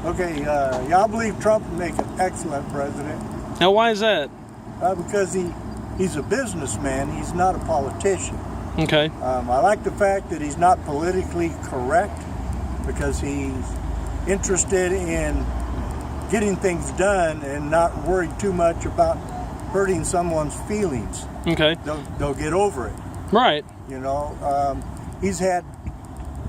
Okay, yeah, I believe Trump would make an excellent president. Now, why is that? Because he's a businessman. He's not a politician. Okay. I like the fact that he's not politically correct because he's interested in getting things done and not worried too much about hurting someone's feelings. Okay. They'll get over it. Right. You know, he's had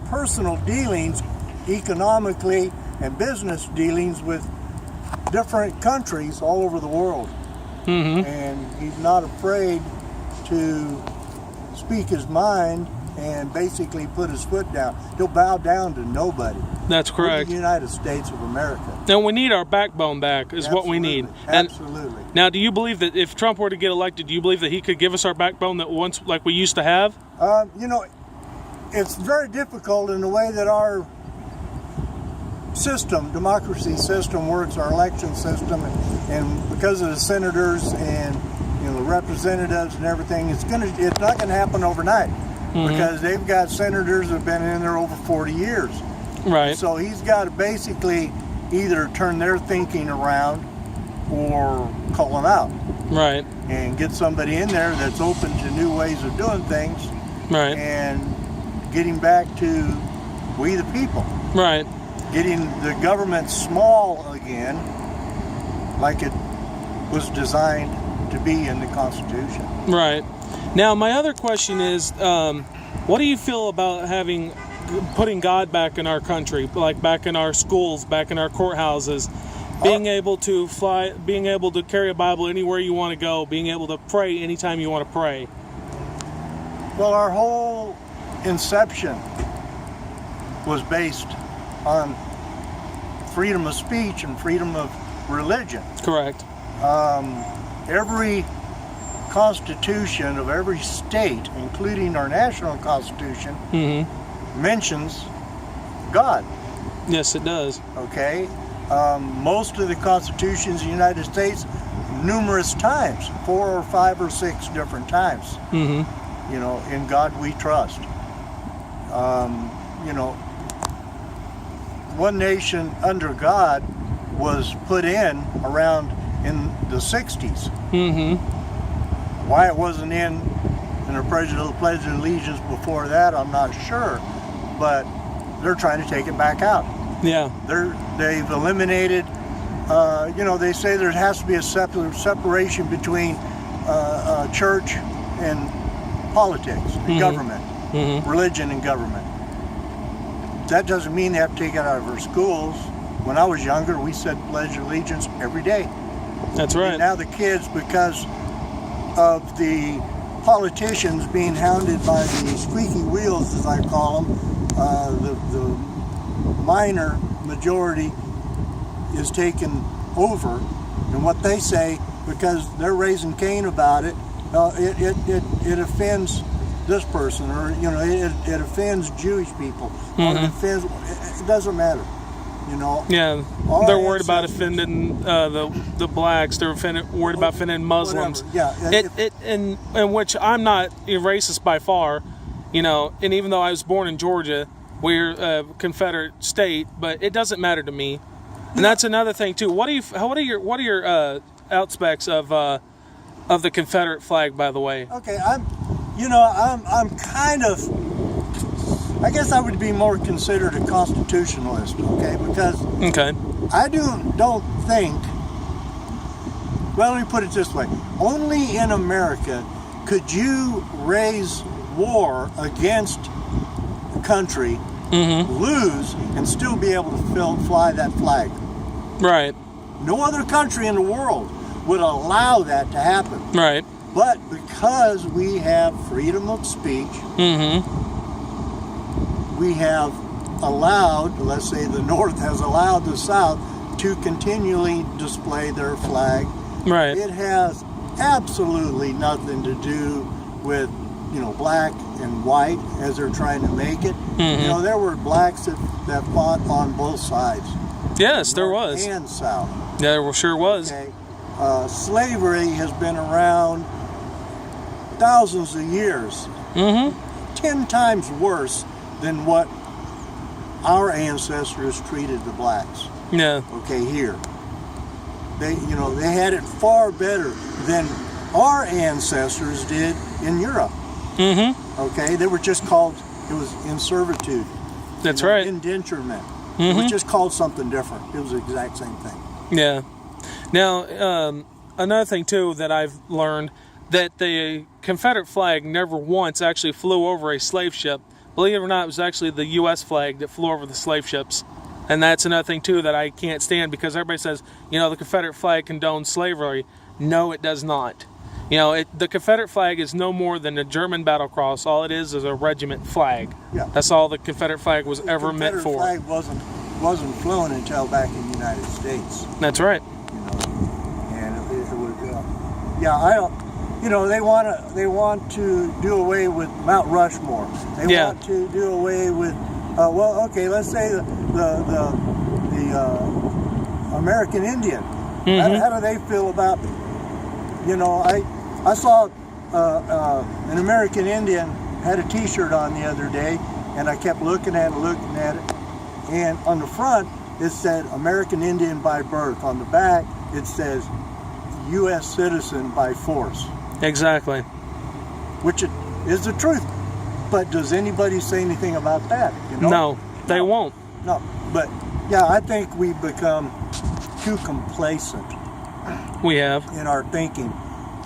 personal dealings economically and business dealings with different countries all over the world. Mm-hmm. And he's not afraid to speak his mind and basically put his foot down. He'll bow down to nobody. That's correct. We're the United States of America. Now, we need our backbone back is what we need. And absolutely. now, do you believe that if Trump were to get elected, do you believe that he could give us our backbone that once, like we used to have? You know, it's very difficult in the way that our democracy system works, our election system, and because of the senators and the representatives and everything, it's not gonna happen overnight. Mm-hmm. Because they've got senators that have been in there over 40 years. Right. So he's got to basically either turn their thinking around or call them out. Right. And get somebody in there that's open to new ways of doing things. Right. And getting back to we the people. Right. Getting the government small again, like it was designed to be in the Constitution. Right. Now, my other question is, what do you feel about putting God back in our country, like back in our schools, back in our courthouses, being able to fly, being able to carry a Bible anywhere you want to go, being able to pray anytime you want to pray? Well, our whole inception was based on freedom of speech and freedom of religion. Correct. Every constitution of every state, including our national constitution, mm-hmm. mentions God. Yes, it does. Okay? Most of the constitutions in the United States, numerous times, 4 or 5 or 6 different times. Mm-hmm. You know, in God we trust. You know, one nation under God was put in around in the 60s. Mm-hmm. Why it wasn't in the Pledge of Allegiance before that, I'm not sure. But they're trying to take it back out. Yeah. They've eliminated, they say there has to be a separation between church and politics, and mm-hmm. government, mm-hmm. religion and government. That doesn't mean they have to take it out of our schools. When I was younger, we said Pledge of Allegiance every day. That's right. And now the kids, because of the politicians being hounded by the squeaky wheels, as I call them, the minor majority is taken over, and what they say, because they're raising Cain about it, it offends this person, or it offends Jewish people, mm-hmm. or it doesn't matter. Yeah, they're worried about offending the blacks. They're worried about offending Muslims. Whatever. Yeah, in which I'm not a racist by far, and even though I was born in Georgia, we're a Confederate state, but it doesn't matter to me. And that's another thing too. What are your outspects of the Confederate flag, by the way? Okay, I'm kind of. I guess I would be more considered a constitutionalist, okay? Because I don't think. Well, let me put it this way: only in America could you raise war against a country, mm-hmm. lose, and still be able to fly that flag. Right. No other country in the world would allow that to happen. Right. But because we have freedom of speech. Mm-hmm. We have allowed, let's say the North has allowed the South to continually display their flag. Right. It has absolutely nothing to do with, black and white as they're trying to make it. Mm-hmm. There were blacks that fought on both sides. Yes, there was. North and South. Yeah, well, sure was. Okay. Slavery has been around thousands of years. Mm-hmm. 10 times worse than what our ancestors treated the blacks. Yeah. Okay, here. They had it far better than our ancestors did in Europe. Mm-hmm. Okay, they were just called, it was in servitude. That's right. Indenturement. It was just called something different. It was the exact same thing. Yeah. Now, another thing too that I've learned, that the Confederate flag never once actually flew over a slave ship. Believe it or not, it was actually the U.S. flag that flew over the slave ships. And that's another thing too that I can't stand, because everybody says, the Confederate flag condones slavery. No, it does not. The Confederate flag is no more than a German battle cross. All it is a regiment flag. Yeah. That's all the Confederate flag was ever meant for. The Confederate flag wasn't flown until back in the United States. That's right. And it was, I don't. They want to do away with Mount Rushmore. They want to do away with. Let's say the American Indian. How do they feel about? I saw an American Indian had a T-shirt on the other day, and I kept looking at it, and on the front it said American Indian by birth. On the back it says U.S. citizen by force. Exactly. Which is the truth. But does anybody say anything about that? No, they won't. No, but I think we've become too complacent. We have. In our thinking.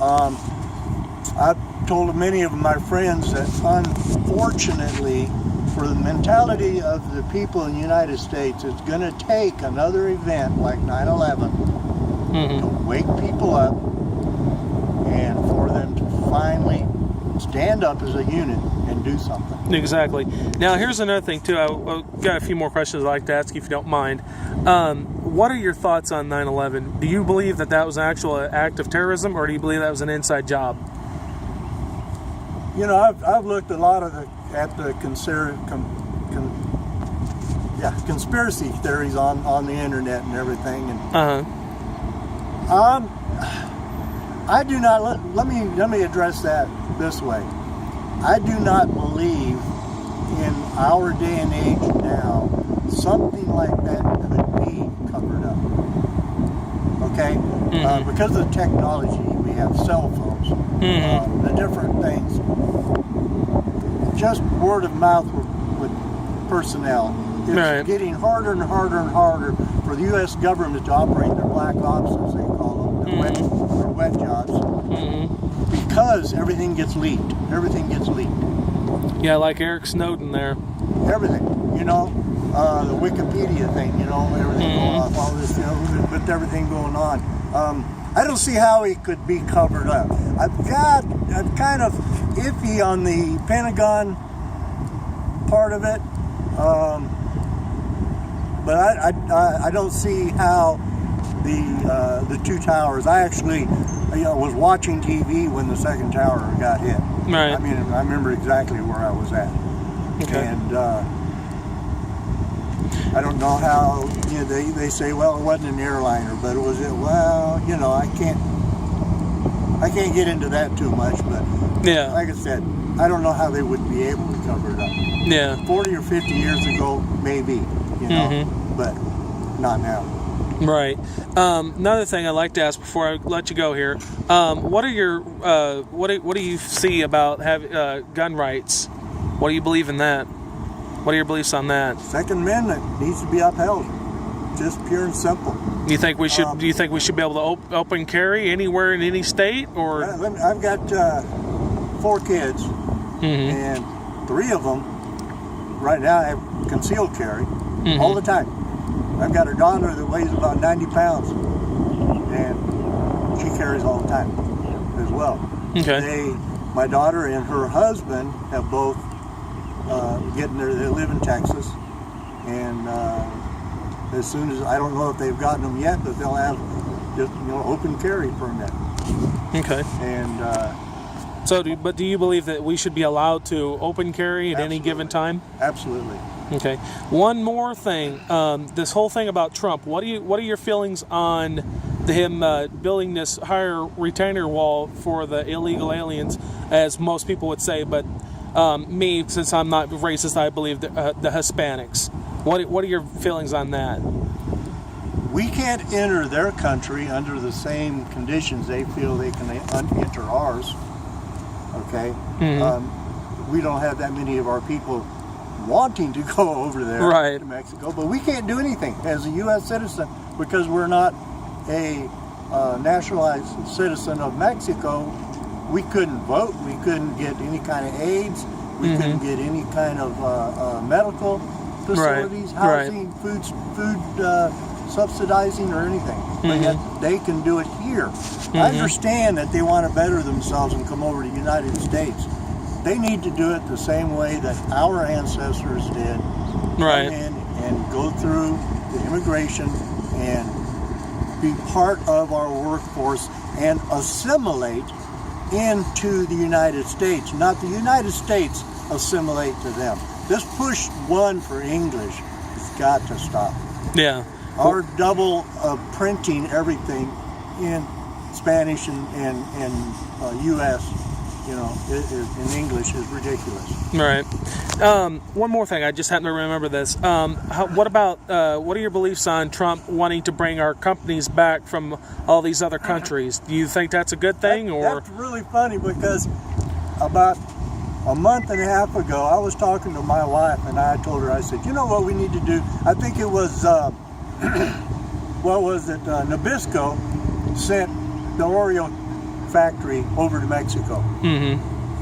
I've told many of my friends that unfortunately, for the mentality of the people in the United States, it's going to take another event like 9/11 to wake people up and for them to finally stand up as a unit and do something. Exactly. Now, here's another thing, too. I've got a few more questions I'd like to ask you, if you don't mind. What are your thoughts on 9/11? Do you believe that was an actual act of terrorism, or do you believe that was an inside job? I've looked a lot at the conspiracy theories on the internet and everything, and I do not. Let me address that this way. I do not believe in our day and age now something like that could be covered up. Okay, because of the technology, we have cell phones, the different things. Just word of mouth with personnel. It's getting harder and harder and harder for the U.S. government to operate their black ops, as they call them, their wet jobs, because everything gets leaked. Everything gets leaked. Yeah, like Eric Snowden there. Everything, the Wikipedia thing, everything going on, all this, with everything going on. I don't see how it could be covered up. I'm kind of iffy on the Pentagon part of it, but I don't see how the two towers. I actually was watching TV when the second tower got hit. Right. I mean, I remember exactly where I was at. Okay. And I don't know how, they say, well, it wasn't an airliner, but it was, I can't get into that too much, but like I said, I don't know how they would be able to cover it up. Yeah. 40 or 50 years ago, maybe, but not now. Right. Another thing I'd like to ask before I let you go here, what are your what do you see about gun rights? What do you believe in that? What are your beliefs on that? Second Amendment needs to be upheld, just pure and simple. Do you think we should? Do you think we should be able to open carry anywhere in any state? Or I've got 4 kids, and 3 of them right now have concealed carry all the time. I've got a daughter that weighs about 90 pounds, and she carries all the time as well. Okay. My daughter and her husband have both getting there. They live in Texas, and as soon as, I don't know if they've gotten them yet, but they'll have just open carry permit. Okay. And but do you believe that we should be allowed to open carry at any given time? Absolutely. Okay. One more thing. This whole thing about Trump. What are your feelings on him building this higher retainer wall for the illegal aliens, as most people would say? But me, since I'm not racist, I believe the Hispanics. What are your feelings on that? We can't enter their country under the same conditions they feel they can enter ours. Okay? We don't have that many of our people wanting to go over there Right. to Mexico, but we can't do anything as a U.S. citizen because we're not a nationalized citizen of Mexico. We couldn't vote. We couldn't get any kind of aids. We couldn't get any kind of medical facilities, housing, food subsidizing, or anything. But yet they can do it here. I understand that they want to better themselves and come over to the United States. They need to do it the same way that our ancestors did. Right. Come in and go through the immigration and be part of our workforce and assimilate into the United States, not the United States assimilate to them. This push one for English has got to stop. Yeah. Our double printing everything in Spanish and U.S., in English is ridiculous. Right. One more thing. I just happen to remember this. What are your beliefs on Trump wanting to bring our companies back from all these other countries? Do you think that's a good thing? That's really funny because about a month and a half ago, I was talking to my wife and I told her, I said, you know what we need to do? I think it was, Nabisco sent the Oreo factory over to Mexico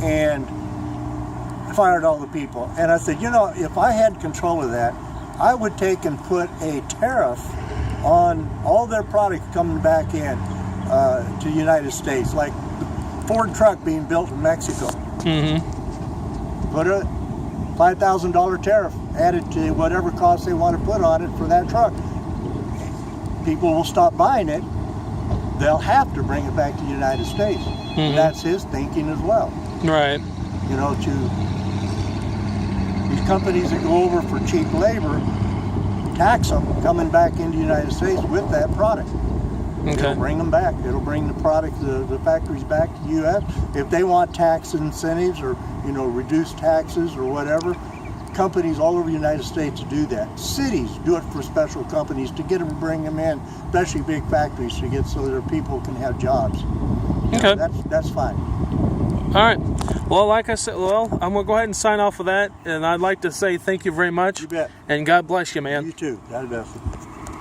and fired all the people. And I said, if I had control of that, I would take and put a tariff on all their products coming back in to the United States, like the Ford truck being built in Mexico. Put a $5,000 tariff added to whatever cost they want to put on it for that truck. People will stop buying it. They'll have to bring it back to the United States. And that's his thinking as well. Right. To these companies that go over for cheap labor, tax them coming back into the United States with that product. Okay. It'll bring them back. It'll bring the product, the factories back to the U.S. If they want tax incentives or, reduced taxes or whatever, companies all over the United States do that. Cities do it for special companies to get them, bring them in, especially big factories to get so their people can have jobs. Okay. That's fine. All right. Well, like I said, I'm going to go ahead and sign off with that. And I'd like to say thank you very much. You bet. And God bless you, man. You too. God bless you.